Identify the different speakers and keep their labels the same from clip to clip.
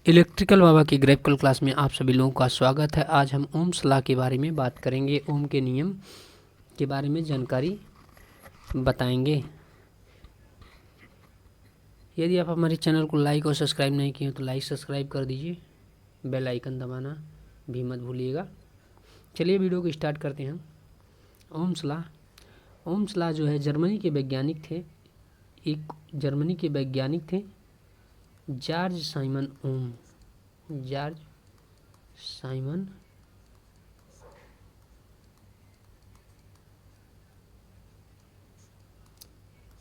Speaker 1: Electrical बाबा की graphical class में आप सभी लोगों का स्वागत है। आज हम ओम्स लॉ के बारे में बात करेंगे, ओम के नियम के बारे में जानकारी बताएंगे। यदि आप हमारे चैनल को लाइक और सब्सक्राइब नहीं किए तो लाइक सब्सक्राइब कर दीजिए, बेल आइकन दबाना भी मत भूलिएगा। चलिए वीडियो को स्टार्ट करते हैं। ओम्स लॉ, ओम्स लॉ जो है जर्मनी के वैज्ञानिक थे, जर्मनी के वैज्ञानिक थे जॉर्ज साइमन ओम। जॉर्ज साइमन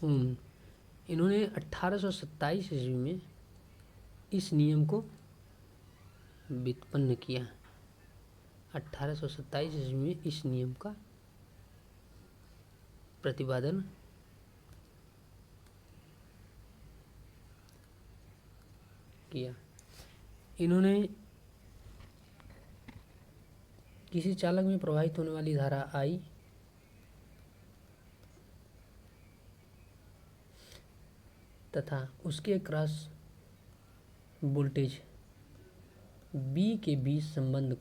Speaker 1: ओम, इन्होंने 1827 ईस्वी में इस नियम को व्युत्पन्न किया। 1827 ईस्वी में इस नियम का प्रतिपादन किया। इन्होंने किसी चालक में प्रवाहित होने वाली धारा I तथा उसके अक्रॉस वोल्टेज B के बीच संबंध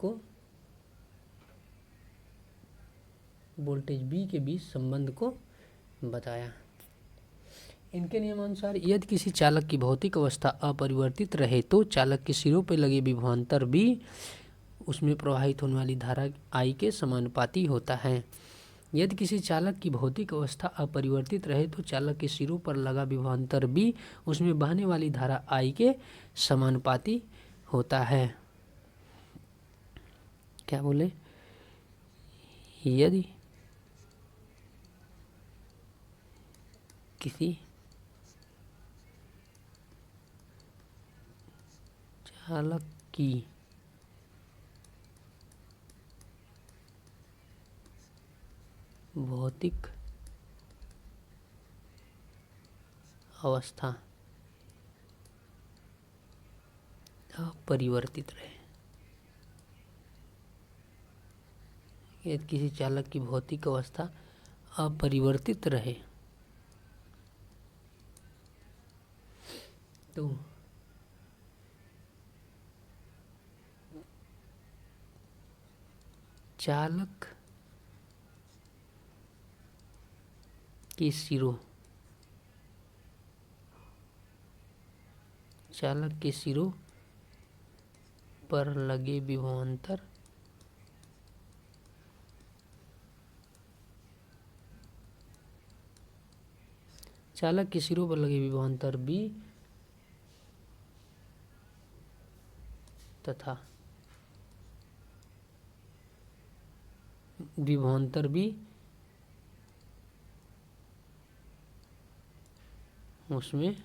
Speaker 1: को बताया। इनके नियमानुसार यदि किसी चालक की भौतिक अवस्था अपरिवर्तित रहे तो चालक के सिरों पर लगे विभवांतर B उसमें प्रवाहित होने वाली धारा I के समानुपाती होता है। यदि किसी चालक की भौतिक अवस्था अपरिवर्तित रहे तो चालक के सिरों पर लगा विभवांतर B उसमें बहने वाली धारा I के समानुपाती होता है। क्या बोले? यदि किसी चालक की भौतिक अवस्था अपरिवर्तित रहे, यदि किसी चालक की भौतिक अवस्था अपरिवर्तित रहे तो चालक के सिरों पर लगे विभवांतर B तथा विभवांतर B उसमें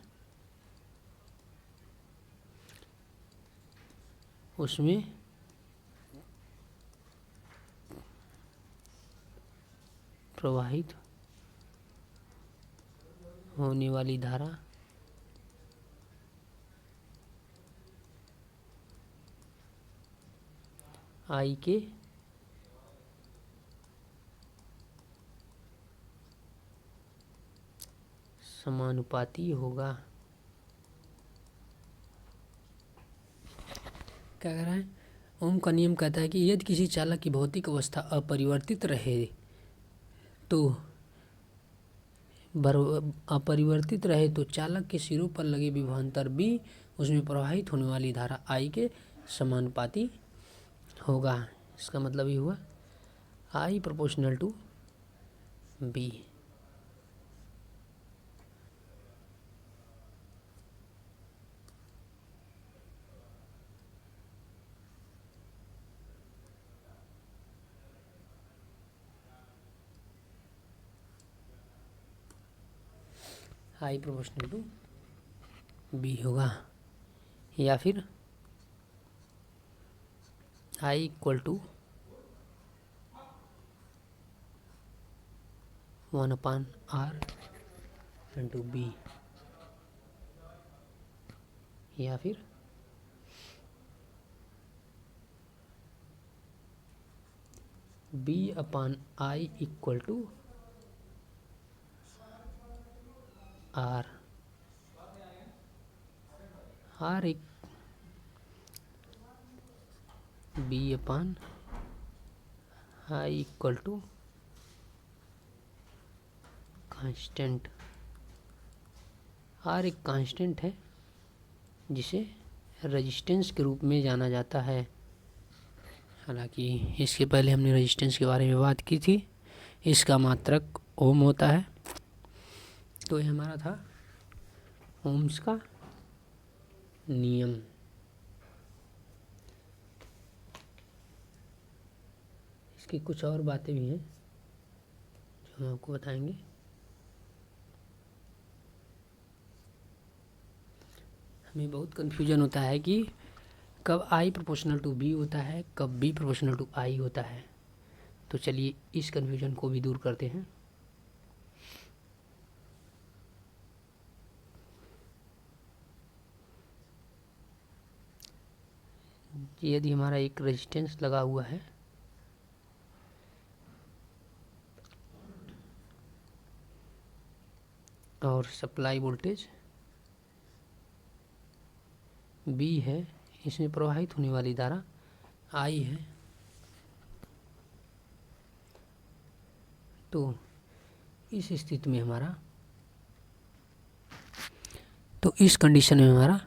Speaker 1: प्रवाहित होने वाली धारा I के समानुपाती होगा। क्या कह रहा है? ओम का नियम कहता है कि यदि किसी चालक की भौतिक अवस्था अपरिवर्तित रहे तो चालक के सिरों पर लगे विभवांतर B उसमें प्रवाहित होने वाली धारा I के समानुपाती होगा। इसका मतलब ये हुआ I proportional to B। I proportional to B होगा, या फिर I equal to 1/R into B, या फिर B/I equal to R। B upon I equal to constant. R एक कांस्टेंट है जिसे रेजिस्टेंस के रूप में जाना जाता है। हालांकि इसके पहले हमने रेजिस्टेंस के बारे में बात की थी। इसका मात्रक ओम होता है। तो ये हमारा था ओम्स का नियम। इसकी कुछ और बातें भी हैं जो हम आपको बताएंगे। हमें बहुत कन्फ्यूजन होता है कि कब आई प्रोपोर्शनल टू बी होता है, कब बी प्रोपोर्शनल टू आई होता है। तो चलिए इस कन्फ्यूजन को भी दूर करते हैं। यदि हमारा एक रेजिस्टेंस लगा हुआ है और सप्लाई वोल्टेज B है, इसमें प्रवाहित होने वाली धारा I है, तो इस स्थिति में हमारा, तो इस कंडीशन में हमारा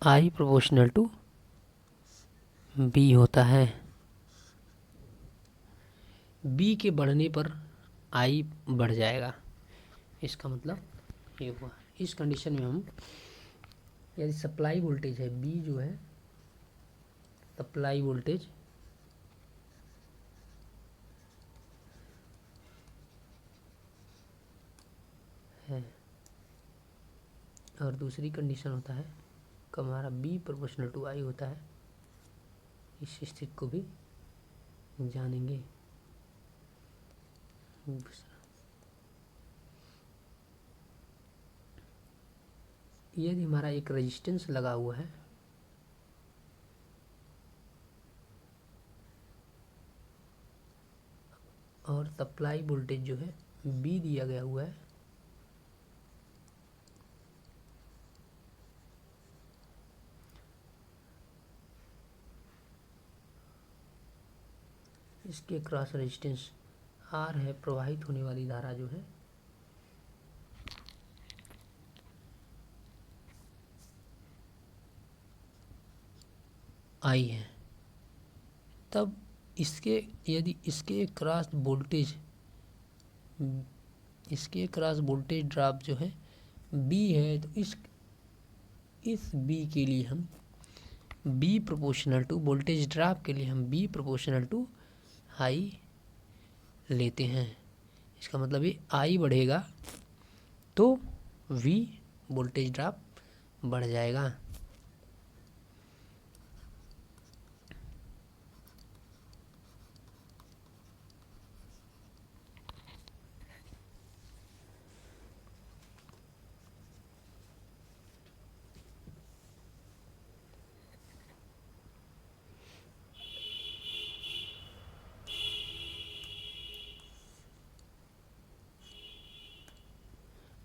Speaker 1: I प्रोपोर्शनल टू B होता है। B के बढ़ने पर I बढ़ जाएगा। इसका मतलब ये हुआ। इस कंडीशन में हम, यदि सप्लाई वोल्टेज है B जो है सप्लाई वोल्टेज है और दूसरी कंडीशन होता है कब हमारा B प्रोपोर्शनल टू I होता है, इस स्थिति को भी जानेंगे। यदि हमारा एक रेजिस्टेंस लगा हुआ है और सप्लाई वोल्टेज जो है B दिया गया हुआ है, इसके क्रॉस रेजिस्टेंस R है, प्रवाहित होने वाली धारा जो है I है, तब इसके, यदि इसके क्रॉस वोल्टेज ड्रॉप जो है B है, तो इस B के लिए हम B proportional to voltage drop के लिए हम B प्रोपोर्शनल टू I लेते हैं। इसका मतलब ये I बढ़ेगा तो V वोल्टेज ड्रॉप बढ़ जाएगा।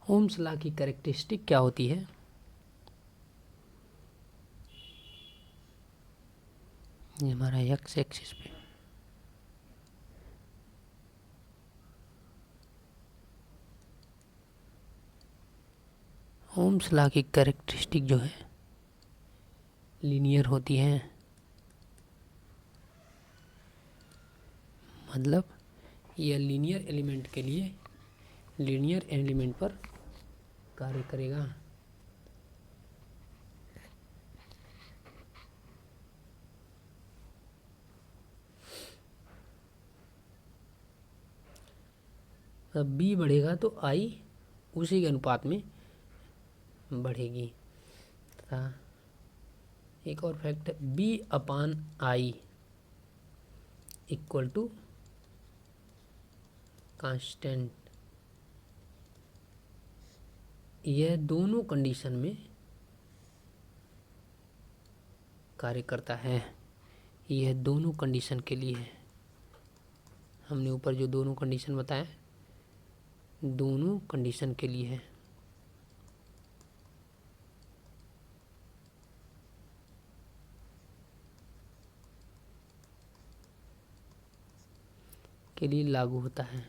Speaker 1: ओम्स लॉ की कैरेक्टरिस्टिक क्या होती है? ये हमारा एक्स एक्सिस पे ओम्स लॉ की कैरेक्टरिस्टिक जो है लीनियर होती है। मतलब यह लीनियर एलिमेंट के लिए लीनियर एलिमेंट पर कार्य करेगा। अब B बढ़ेगा तो I उसी के अनुपात में बढ़ेगी। तथा एक और फैक्ट है B upon I equal to constant. यह दोनों कंडीशन में कार्य करता है। यह दोनों कंडीशन के लिए है। हमने ऊपर जो दोनों कंडीशन बताए, दोनों कंडीशन के लिए है। के लिए लागू होता है।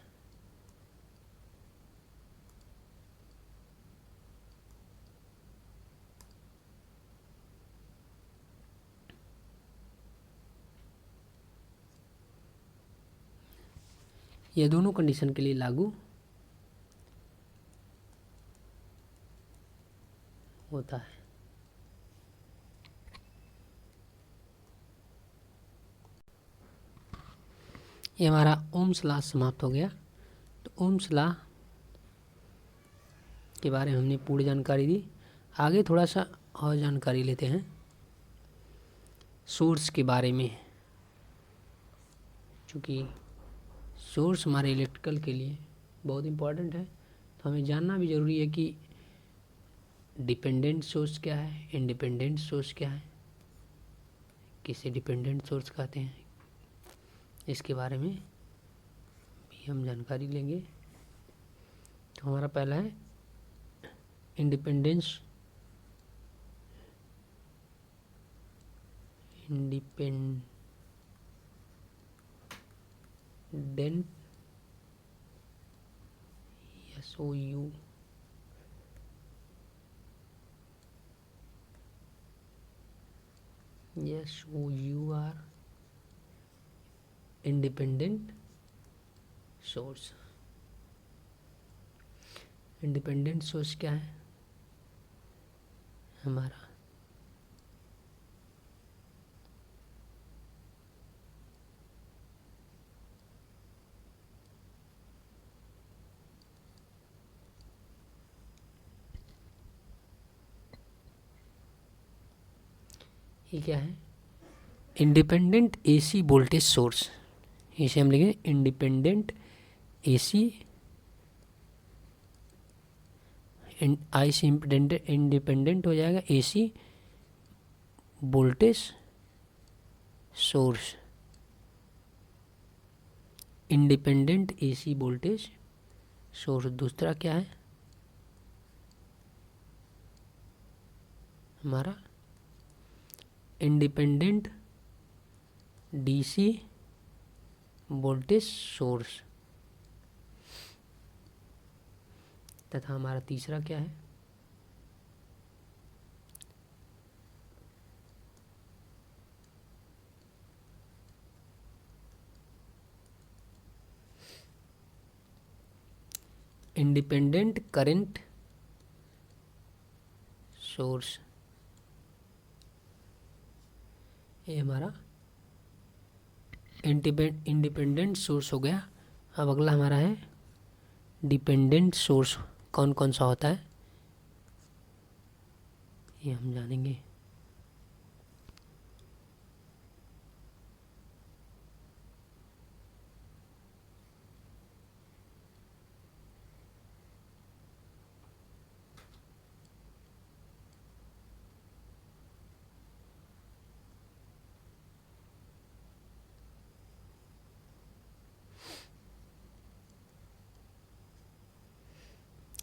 Speaker 1: ये दोनों कंडीशन के लिए लागू होता है। ये हमारा ओम्स लॉ समाप्त हो गया। तो ओम्स लॉ के बारे में हमने पूरी जानकारी दी। आगे थोड़ा सा और जानकारी लेते हैं सोर्स के बारे में, क्योंकि सोर्स हमारे इलेक्ट्रिकल के लिए बहुत इम्पोर्टेंट है। तो हमें जानना भी ज़रूरी है कि डिपेंडेंट सोर्स क्या है, इंडिपेंडेंट सोर्स क्या है, किसे डिपेंडेंट सोर्स कहते हैं, इसके बारे में भी हम जानकारी लेंगे। तो हमारा पहला है independent SOU SOUR independent source. Independent source क्या है हमारा? ये क्या है? Independent AC voltage source. इसे हम लिखेंगे इंडिपेंडेंट AC आई से इंडिपेंडेंट हो जाएगा AC voltage source. Independent AC voltage source. दूसरा क्या है हमारा? Independent DC voltage source. तथा हमारा तीसरा क्या है? Independent current source. ये हमारा इंडिपेंडेंट सोर्स हो गया। अब अगला हमारा है डिपेंडेंट सोर्स। कौन कौन सा होता है ये हम जानेंगे।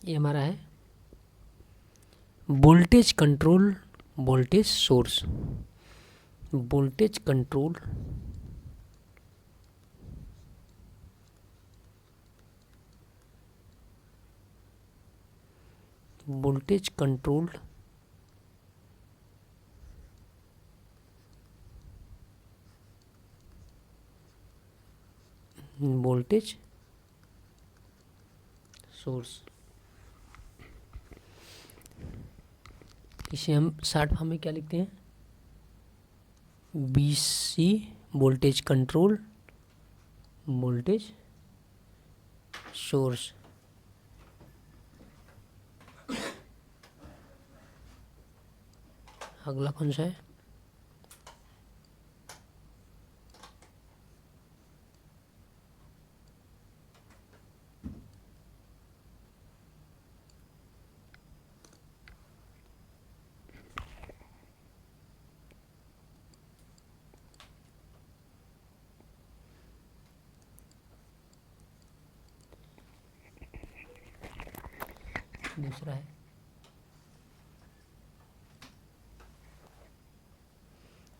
Speaker 1: ये हमारा है voltage control voltage source. Voltage control voltage controlled voltage source. इसे हम शॉर्ट फॉर्म में क्या लिखते हैं? BC voltage control voltage source. अगला कौन सा है? दूसरा है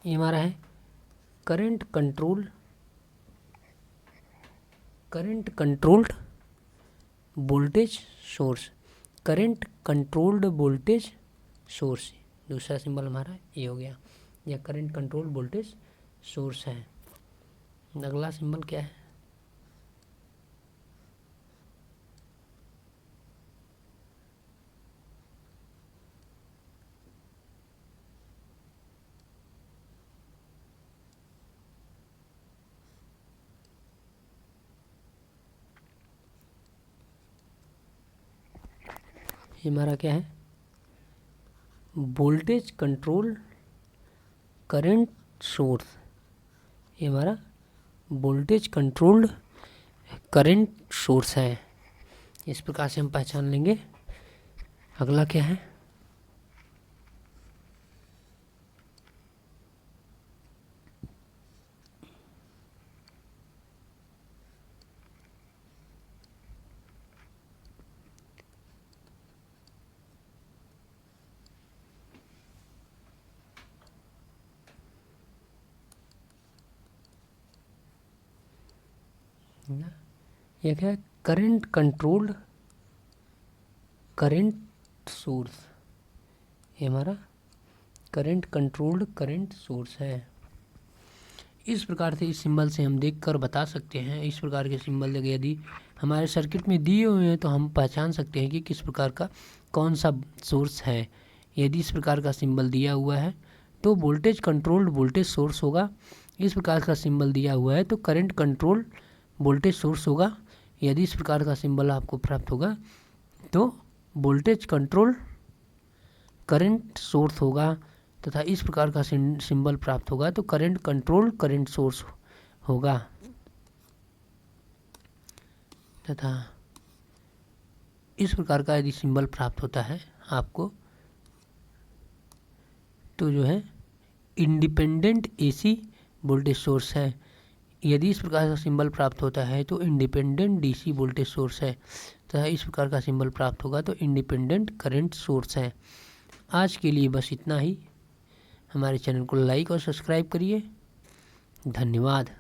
Speaker 1: ये हमारा है current control current controlled voltage source, current controlled voltage source, दूसरा सिंबल हमारा ये हो गया, यह करंट कंट्रोल वोल्टेज सोर्स है। अगला सिंबल क्या है? ये हमारा क्या है? वोल्टेज कंट्रोल करंट सोर्स, ये हमारा वोल्टेज कंट्रोल्ड करंट सोर्स है। इस प्रकार से हम पहचान लेंगे। अगला क्या है? यह क्या है? करंट कंट्रोल्ड करंट सोर्स, ये हमारा करंट कंट्रोल्ड करंट सोर्स है। इस प्रकार से इस सिंबल से हम देखकर बता सकते हैं, इस प्रकार के सिंबल यदि हमारे सर्किट में दिए हुए हैं तो हम पहचान सकते हैं कि किस प्रकार का कौन सा सोर्स है। यदि इस प्रकार का सिंबल दिया हुआ है तो वोल्टेज कंट्रोल्ड वोल्टेज सोर्स होगा। इस प्रकार का सिंबल दिया हुआ है तो करंट कंट्रोल वोल्टेज सोर्स होगा। यदि इस प्रकार का सिंबल आपको प्राप्त होगा तो वोल्टेज कंट्रोल करंट सोर्स होगा, तथा इस प्रकार का सिंबल प्राप्त होगा तो करंट कंट्रोल करंट सोर्स होगा। तथा इस प्रकार का यदि सिंबल प्राप्त होता है आपको तो जो है इंडिपेंडेंट एसी वोल्टेज सोर्स है। यदि इस प्रकार का सिंबल प्राप्त होता है तो इंडिपेंडेंट डीसी वोल्टेज सोर्स है, तथा इस प्रकार का सिंबल प्राप्त होगा तो इंडिपेंडेंट करंट सोर्स है। आज के लिए बस इतना ही। हमारे चैनल को लाइक और सब्सक्राइब करिए। धन्यवाद।